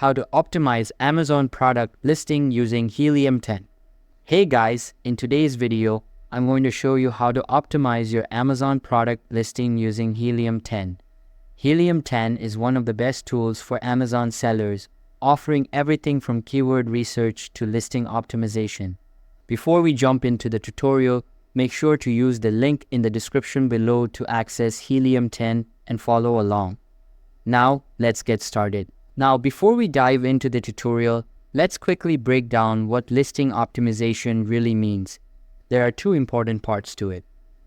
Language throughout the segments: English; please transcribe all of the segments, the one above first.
how to optimize Amazon product listing using Helium 10. Hey guys, in today's video, I'm going to show you how to optimize your Amazon product listing using Helium 10. Helium 10 is one of the best tools for Amazon sellers, offering everything from keyword research to listing optimization. Before we jump into the tutorial, make sure to use the link in the description below to access Helium 10 and follow along. Now, let's get started. Now, before we dive into the tutorial, let's quickly break down what listing optimization really means. There are two important parts to it.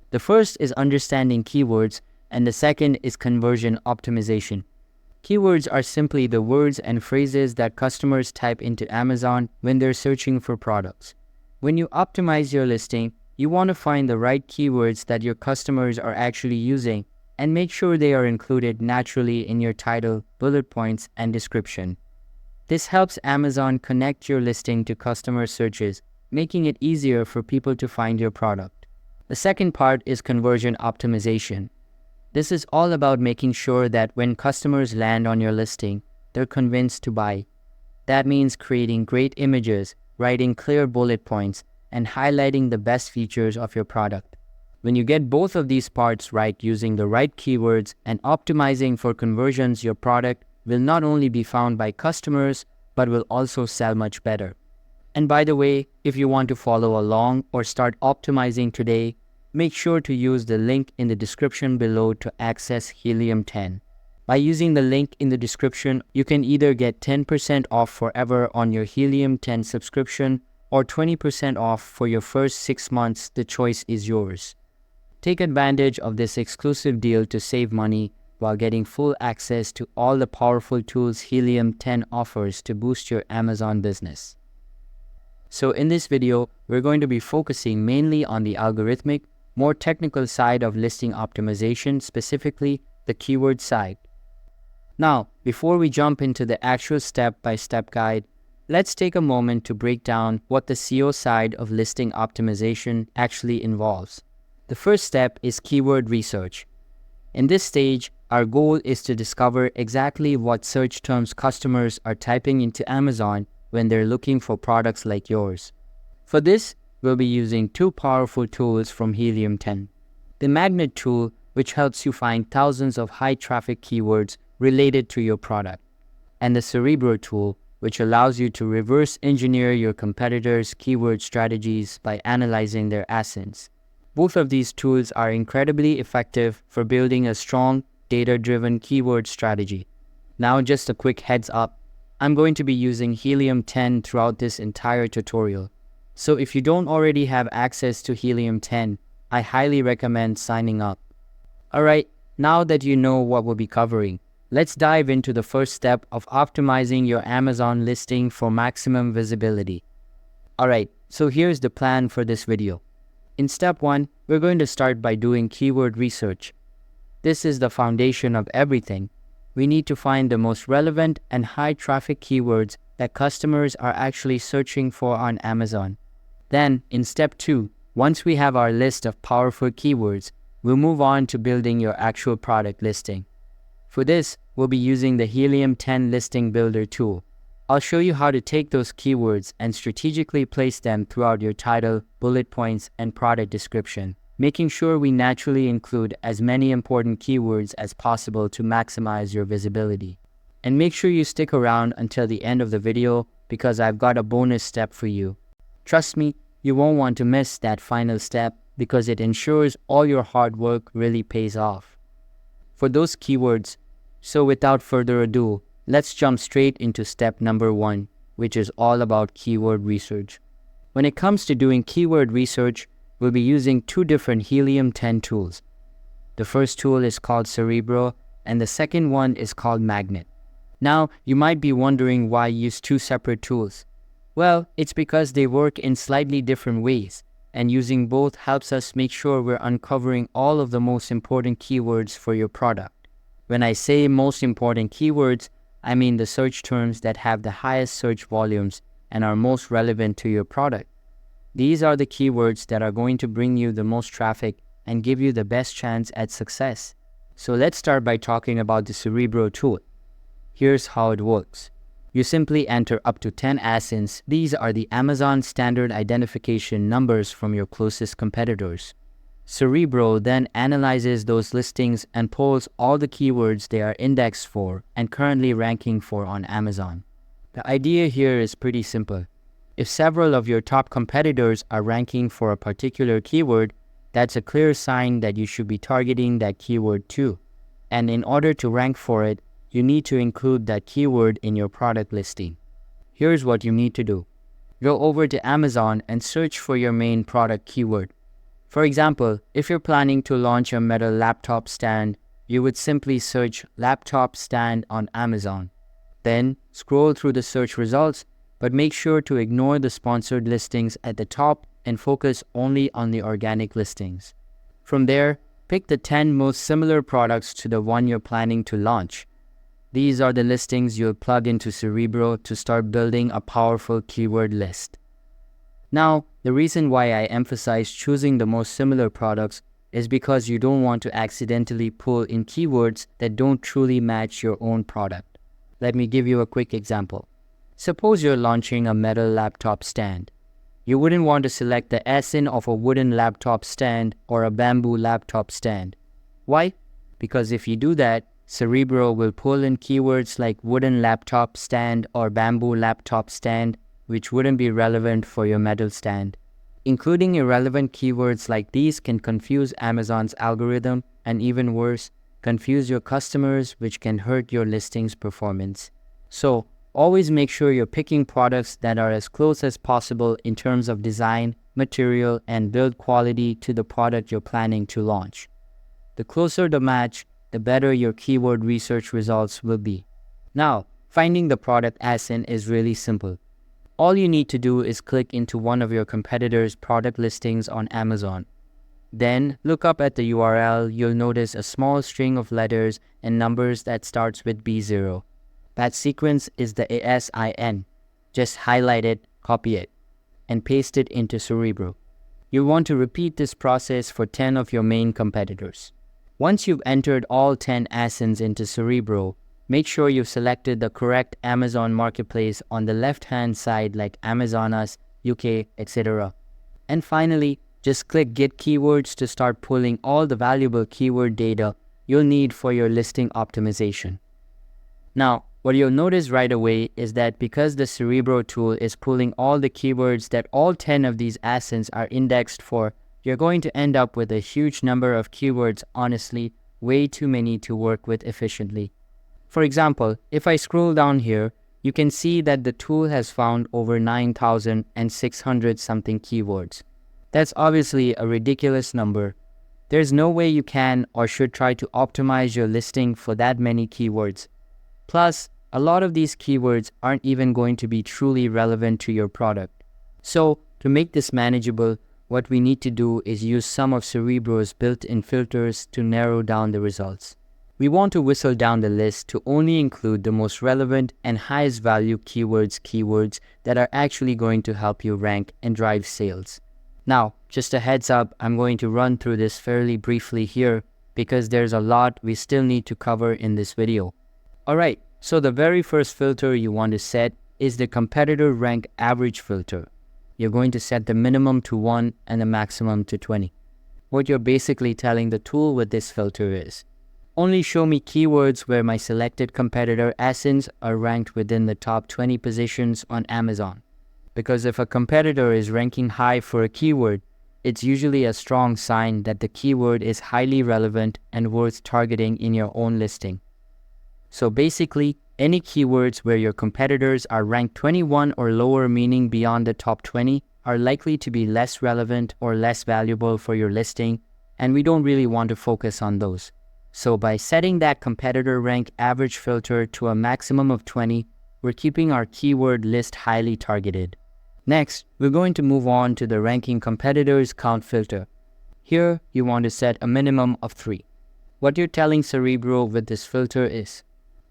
The first is understanding keywords, and the second is conversion optimization. Keywords are simply the words and phrases that customers type into Amazon when they're searching for products. When you optimize your listing, you want to find the right keywords that your customers are actually using and make sure they are included naturally in your title, bullet points, and description. This helps Amazon connect your listing to customer searches, making it easier for people to find your product. The second part is conversion optimization. This is all about making sure that when customers land on your listing, they're convinced to buy. That means creating great images, writing clear bullet points, and highlighting the best features of your product. When you get both of these parts right using the right keywords and optimizing for conversions, your product will not only be found by customers, but will also sell much better. And by the way, if you want to follow along or start optimizing today, make sure to use the link in the description below to access Helium 10. By using the link in the description, you can either get 10% off forever on your Helium 10 subscription or 20% off for your first 6 months. The choice is yours. Take advantage of this exclusive deal to save money while getting full access to all the powerful tools Helium 10 offers to boost your Amazon business. So in this video, we're going to be focusing mainly on the algorithmic, more technical side of listing optimization, specifically the keyword side. Now, before we jump into the actual step-by-step guide, let's take a moment to break down what the SEO side of listing optimization actually involves. The first step is keyword research. In this stage, our goal is to discover exactly what search terms customers are typing into Amazon when they're looking for products like yours. For this, we'll be using two powerful tools from Helium 10. The Magnet tool, which helps you find thousands of high-traffic keywords related to your product, and the Cerebro tool, which allows you to reverse engineer your competitors' keyword strategies by analyzing their ASINs. Both of these tools are incredibly effective for building a strong, data-driven keyword strategy. Now, just a quick heads up, I'm going to be using Helium 10 throughout this entire tutorial. So if you don't already have access to Helium 10, I highly recommend signing up. Alright, now that you know what we'll be covering, let's dive into the first step of optimizing your Amazon listing for maximum visibility. Alright, so here's the plan for this video. In step 1, we're going to start by doing keyword research. This is the foundation of everything. We need to find the most relevant and high traffic keywords that customers are actually searching for on Amazon. Then, in step 2, once we have our list of powerful keywords, we'll move on to building your actual product listing. For this, we'll be using the Helium 10 Listing Builder tool. I'll show you how to take those keywords and strategically place them throughout your title, bullet points, and product description, making sure we naturally include as many important keywords as possible to maximize your visibility. And make sure you stick around until the end of the video because I've got a bonus step for you. Trust me, you won't want to miss that final step because it ensures all your hard work really pays off. For those keywords, so without further ado, let's jump straight into step number 1, which is all about keyword research. When it comes to doing keyword research, we'll be using two different Helium 10 tools. The first tool is called Cerebro, and the second one is called Magnet. Now, you might be wondering why use two separate tools. Well, it's because they work in slightly different ways, and using both helps us make sure we're uncovering all of the most important keywords for your product. When I say most important keywords, I mean the search terms that have the highest search volumes and are most relevant to your product. These are the keywords that are going to bring you the most traffic and give you the best chance at success. So let's start by talking about the Cerebro tool. Here's how it works. You simply enter up to 10 ASINs. These are the Amazon standard identification numbers from your closest competitors. Cerebro then analyzes those listings and pulls all the keywords they are indexed for and currently ranking for on Amazon. The idea here is pretty simple. If several of your top competitors are ranking for a particular keyword, that's a clear sign that you should be targeting that keyword too. And in order to rank for it, you need to include that keyword in your product listing. Here's what you need to do. Go over to Amazon and search for your main product keyword. For example, if you're planning to launch a metal laptop stand, you would simply search laptop stand on Amazon. Then scroll through the search results, but make sure to ignore the sponsored listings at the top and focus only on the organic listings. From there, pick the 10 most similar products to the one you're planning to launch. These are the listings you'll plug into Cerebro to start building a powerful keyword list. Now, the reason why I emphasize choosing the most similar products is because you don't want to accidentally pull in keywords that don't truly match your own product. Let me give you a quick example. Suppose you're launching a metal laptop stand. You wouldn't want to select the ASIN of a wooden laptop stand or a bamboo laptop stand. Why? Because if you do that, Cerebro will pull in keywords like wooden laptop stand or bamboo laptop stand, which wouldn't be relevant for your metal stand. Including irrelevant keywords like these can confuse Amazon's algorithm and, even worse, confuse your customers, which can hurt your listing's performance. So, always make sure you're picking products that are as close as possible in terms of design, material, and build quality to the product you're planning to launch. The closer the match, the better your keyword research results will be. Now, finding the product ASIN is really simple. All you need to do is click into one of your competitors' product listings on Amazon. Then, look up at the URL. You'll notice a small string of letters and numbers that starts with B0. That sequence is the ASIN. Just highlight it, copy it, and paste it into Cerebro. You'll want to repeat this process for 10 of your main competitors. Once you've entered all 10 ASINs into Cerebro, make sure you've selected the correct Amazon marketplace on the left-hand side like Amazonas, UK, etc. And finally, just click Get Keywords to start pulling all the valuable keyword data you'll need for your listing optimization. Now, what you'll notice right away is that because the Cerebro tool is pulling all the keywords that all 10 of these ASINs are indexed for, you're going to end up with a huge number of keywords, honestly, way too many to work with efficiently. For example, if I scroll down here, you can see that the tool has found over 9,600 something keywords. That's obviously a ridiculous number. There's no way you can or should try to optimize your listing for that many keywords. Plus, a lot of these keywords aren't even going to be truly relevant to your product. So, to make this manageable, what we need to do is use some of Cerebro's built-in filters to narrow down the results. We want to whistle down the list to only include the most relevant and highest value keywords that are actually going to help you rank and drive sales. Now, just a heads up, I'm going to run through this fairly briefly here because there's a lot we still need to cover in this video. Alright, so the very first filter you want to set is the competitor rank average filter. You're going to set the minimum to 1 and the maximum to 20. What you're basically telling the tool with this filter is, only show me keywords where my selected competitor ASINs are ranked within the top 20 positions on Amazon. Because if a competitor is ranking high for a keyword, it's usually a strong sign that the keyword is highly relevant and worth targeting in your own listing. So basically, any keywords where your competitors are ranked 21 or lower, meaning beyond the top 20, are likely to be less relevant or less valuable for your listing, and we don't really want to focus on those. So by setting that competitor rank average filter to a maximum of 20, we're keeping our keyword list highly targeted. Next, we're going to move on to the ranking competitors count filter. Here, you want to set a minimum of 3. What you're telling Cerebro with this filter is,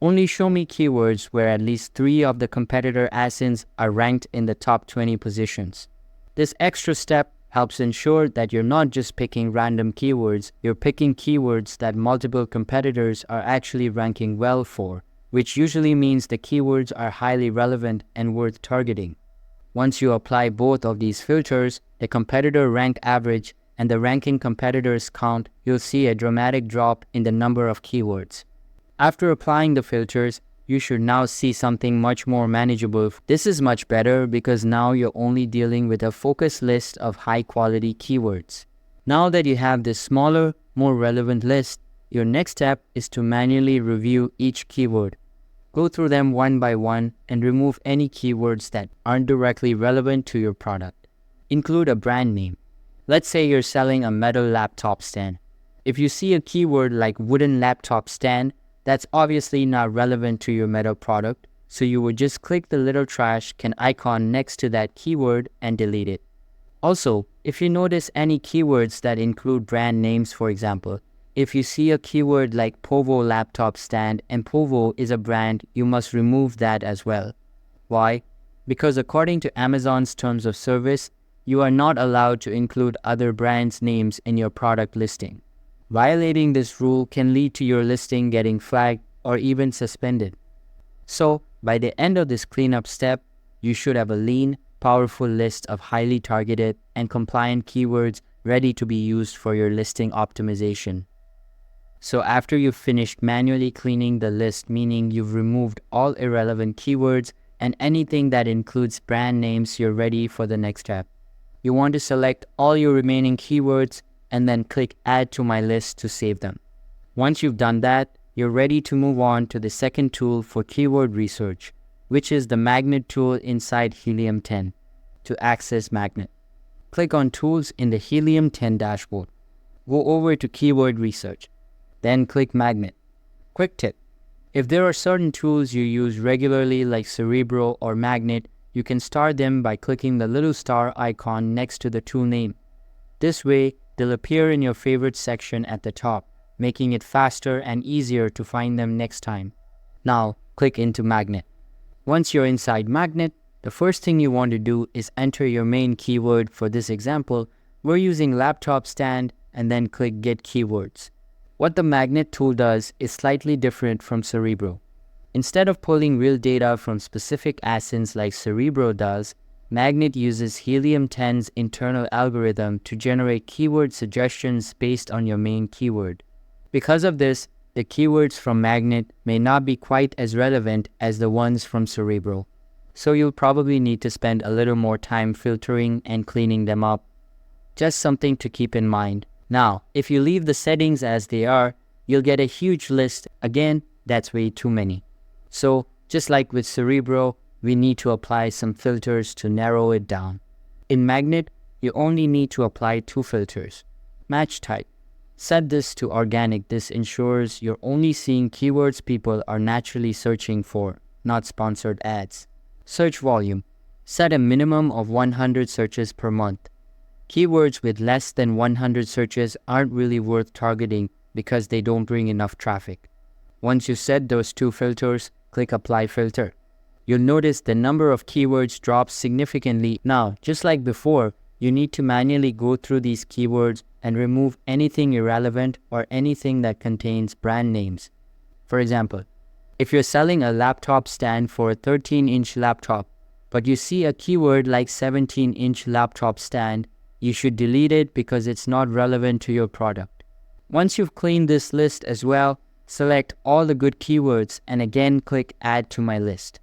only show me keywords where at least 3 of the competitor ASINs are ranked in the top 20 positions. This extra step helps ensure that you're not just picking random keywords, you're picking keywords that multiple competitors are actually ranking well for, which usually means the keywords are highly relevant and worth targeting. Once you apply both of these filters, the competitor rank average and the ranking competitors count, you'll see a dramatic drop in the number of keywords. After applying the filters, you should now see something much more manageable. This is much better because now you're only dealing with a focused list of high-quality keywords. Now that you have this smaller, more relevant list, your next step is to manually review each keyword. Go through them one by one and remove any keywords that aren't directly relevant to your product. Include a brand name. Let's say you're selling a metal laptop stand. If you see a keyword like wooden laptop stand, that's obviously not relevant to your metal product, so you would just click the little trash can icon next to that keyword and delete it. Also, if you notice any keywords that include brand names, for example, if you see a keyword like Povo laptop stand and Povo is a brand, you must remove that as well. Why? Because according to Amazon's terms of service, you are not allowed to include other brands' names in your product listing. Violating this rule can lead to your listing getting flagged or even suspended. So, by the end of this cleanup step, you should have a lean, powerful list of highly targeted and compliant keywords ready to be used for your listing optimization. So after you've finished manually cleaning the list, meaning you've removed all irrelevant keywords and anything that includes brand names, you're ready for the next step. You want to select all your remaining keywords and then click Add to my list to save them. Once you've done that, you're ready to move on to the second tool for keyword research, which is the Magnet tool inside Helium 10. To access Magnet, click on Tools in the Helium 10 dashboard. Go over to Keyword Research. Then click Magnet. Quick tip: if there are certain tools you use regularly like Cerebro or Magnet, you can start them by clicking the little star icon next to the tool name. This way, they'll appear in your favorite section at the top, making it faster and easier to find them next time. Now, click into Magnet. Once you're inside Magnet, the first thing you want to do is enter your main keyword. For this example, we're using laptop stand and then click Get Keywords. What the Magnet tool does is slightly different from Cerebro. Instead of pulling real data from specific ASINs like Cerebro does, Magnet uses Helium 10's internal algorithm to generate keyword suggestions based on your main keyword. Because of this, the keywords from Magnet may not be quite as relevant as the ones from Cerebro. So you'll probably need to spend a little more time filtering and cleaning them up. Just something to keep in mind. Now, if you leave the settings as they are, you'll get a huge list. Again, that's way too many. So, just like with Cerebro, we need to apply some filters to narrow it down. In Magnet, you only need to apply 2 filters. Match type. Set this to organic. This ensures you're only seeing keywords people are naturally searching for, not sponsored ads. Search volume. Set a minimum of 100 searches per month. Keywords with less than 100 searches aren't really worth targeting because they don't bring enough traffic. Once you set those 2 filters, click Apply Filter. You'll notice the number of keywords drops significantly. Now, just like before, you need to manually go through these keywords and remove anything irrelevant or anything that contains brand names. For example, if you're selling a laptop stand for a 13-inch laptop, but you see a keyword like 17-inch laptop stand, you should delete it because it's not relevant to your product. Once you've cleaned this list as well, select all the good keywords and again click Add to my list.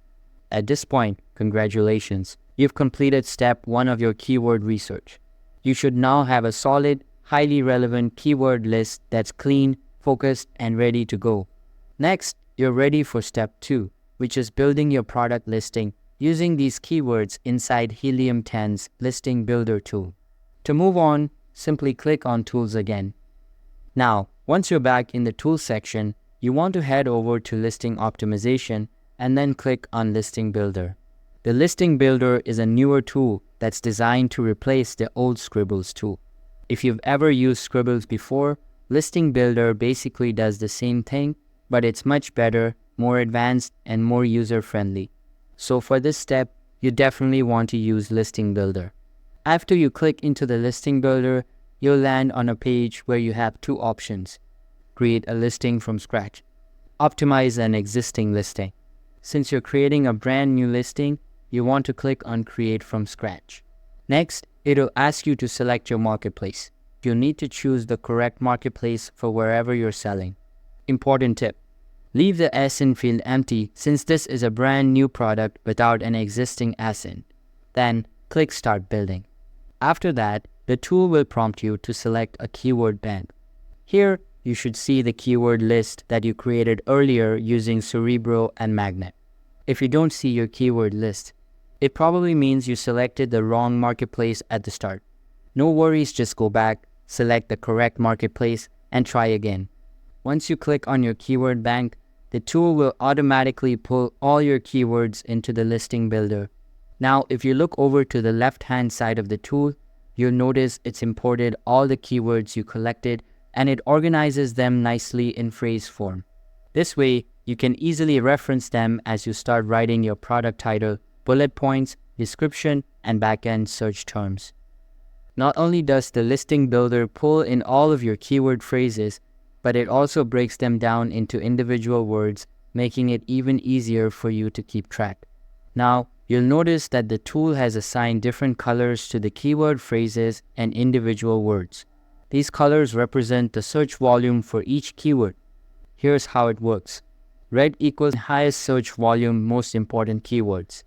At this point, congratulations, you've completed step 1 of your keyword research. You should now have a solid, highly relevant keyword list that's clean, focused, and ready to go. Next, you're ready for step 2, which is building your product listing using these keywords inside Helium 10's Listing Builder tool. To move on, simply click on Tools again. Now, once you're back in the Tools section, you want to head over to Listing Optimization and then click on Listing Builder. The Listing Builder is a newer tool that's designed to replace the old Scribbles tool. If you've ever used Scribbles before, Listing Builder basically does the same thing, but it's much better, more advanced, and more user-friendly. So for this step, you definitely want to use Listing Builder. After you click into the Listing Builder, you'll land on a page where you have 2 options. Create a listing from scratch. Optimize an existing listing. Since you're creating a brand new listing, you want to click on Create from Scratch. Next, it'll ask you to select your marketplace. You'll need to choose the correct marketplace for wherever you're selling. Important tip: leave the ASIN field empty since this is a brand new product without an existing ASIN. Then, click Start Building. After that, the tool will prompt you to select a keyword bank. Here, you should see the keyword list that you created earlier using Cerebro and Magnet. If you don't see your keyword list, it probably means you selected the wrong marketplace at the start. No worries, just go back, select the correct marketplace, and try again. Once you click on your keyword bank, the tool will automatically pull all your keywords into the listing builder. Now, if you look over to the left-hand side of the tool, you'll notice it's imported all the keywords you collected and it organizes them nicely in phrase form. This way, you can easily reference them as you start writing your product title, bullet points, description, and backend search terms. Not only does the listing builder pull in all of your keyword phrases, but it also breaks them down into individual words, making it even easier for you to keep track. Now, you'll notice that the tool has assigned different colors to the keyword phrases and individual words. These colors represent the search volume for each keyword. Here's how it works. Red equals highest search volume, most important keywords.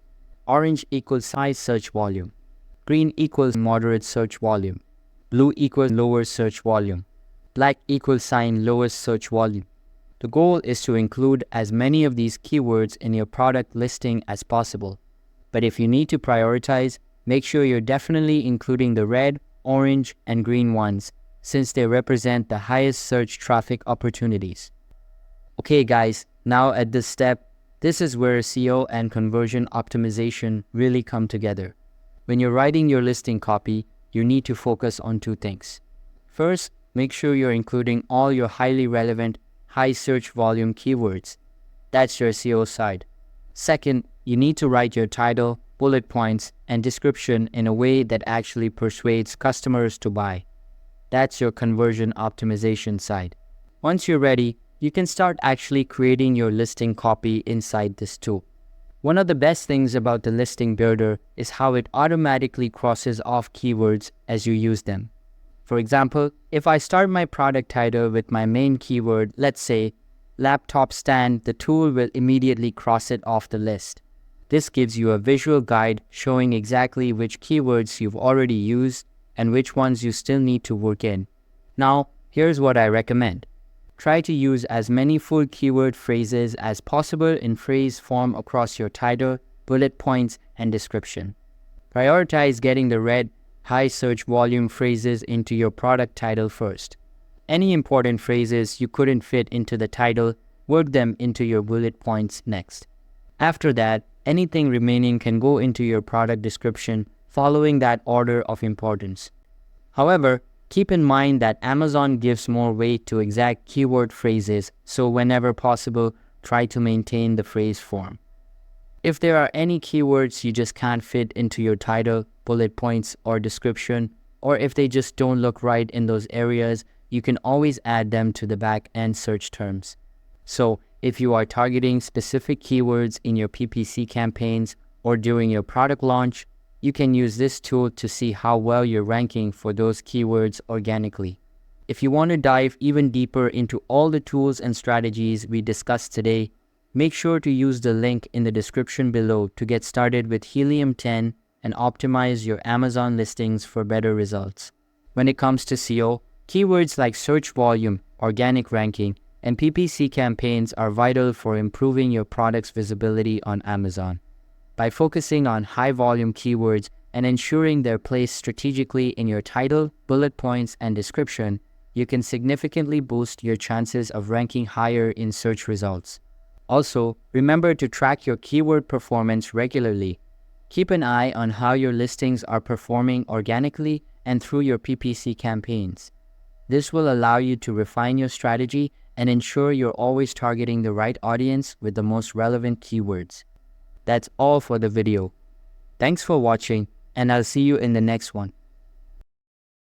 Orange equals high search volume. Green equals moderate search volume. Blue equals lower search volume. Black equals sign lowest search volume. The goal is to include as many of these keywords in your product listing as possible. But if you need to prioritize, make sure you're definitely including the red, orange, and green ones, since they represent the highest search traffic opportunities. Okay guys, now at this step, this is where SEO and conversion optimization really come together. When you're writing your listing copy, you need to focus on two things. First, make sure you're including all your highly relevant, high search volume keywords. That's your SEO side. Second, you need to write your title, bullet points, and description in a way that actually persuades customers to buy. That's your conversion optimization side. Once you're ready, you can start actually creating your listing copy inside this tool. One of the best things about the listing builder is how it automatically crosses off keywords as you use them. For example, if I start my product title with my main keyword, let's say laptop stand, the tool will immediately cross it off the list. This gives you a visual guide showing exactly which keywords you've already used and which ones you still need to work in. Now, here's what I recommend. Try to use as many full keyword phrases as possible in phrase form across your title, bullet points, and description. Prioritize getting the red, high search volume phrases into your product title first. Any important phrases you couldn't fit into the title, work them into your bullet points next. After that, anything remaining can go into your product description, following that order of importance. However, keep in mind that Amazon gives more weight to exact keyword phrases, so whenever possible, try to maintain the phrase form. If there are any keywords you just can't fit into your title, bullet points, or description, or if they just don't look right in those areas, you can always add them to the back-end search terms. So, if you are targeting specific keywords in your PPC campaigns or during your product launch, you can use this tool to see how well you're ranking for those keywords organically. If you want to dive even deeper into all the tools and strategies we discussed today, make sure to use the link in the description below to get started with Helium 10 and optimize your Amazon listings for better results. When it comes to SEO, keywords like search volume, organic ranking, and PPC campaigns are vital for improving your product's visibility on Amazon. By focusing on high-volume keywords and ensuring they're placed strategically in your title, bullet points, and description, you can significantly boost your chances of ranking higher in search results. Also, remember to track your keyword performance regularly. Keep an eye on how your listings are performing organically and through your PPC campaigns. This will allow you to refine your strategy and ensure you're always targeting the right audience with the most relevant keywords. That's all for the video. Thanks for watching, and I'll see you in the next one.